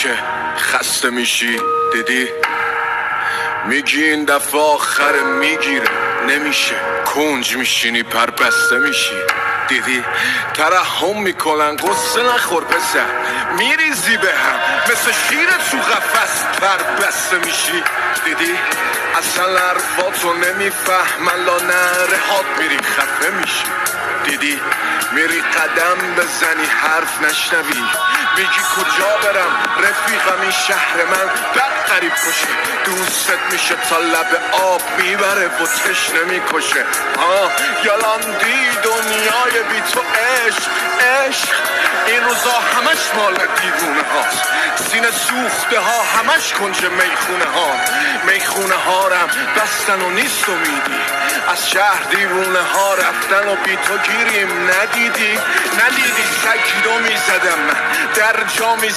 نمیشه خسته میشی دیدی میگی این دفعه آخر میگیره نمیشه کنج میشینی پر بسته میشی دیدی ترحم میکنن قصه نخور پسر میریزی به هم مثل شیر تو قفس پر بسته میشی دیدی اصلا حرفاتو نمیفهمن لا نرهات میری خفه میشی دیدی میری قدم بزنی حرف نشنوی میگی کجا برم رفیقم این شهر من بد قریب کشه دوستت میشه تا لب آب میبره و تشنه میکشه یالان دی دنیای بی تو عشق این روزا همش مال دیوونه هاست سینه سوخته ها همش کنج میخونه ها رم بستن و نیست امیدی از شهر دیوونه ها رفتن و بی تو گیریم ندیدی سگی رو میزدم من در جا میزدم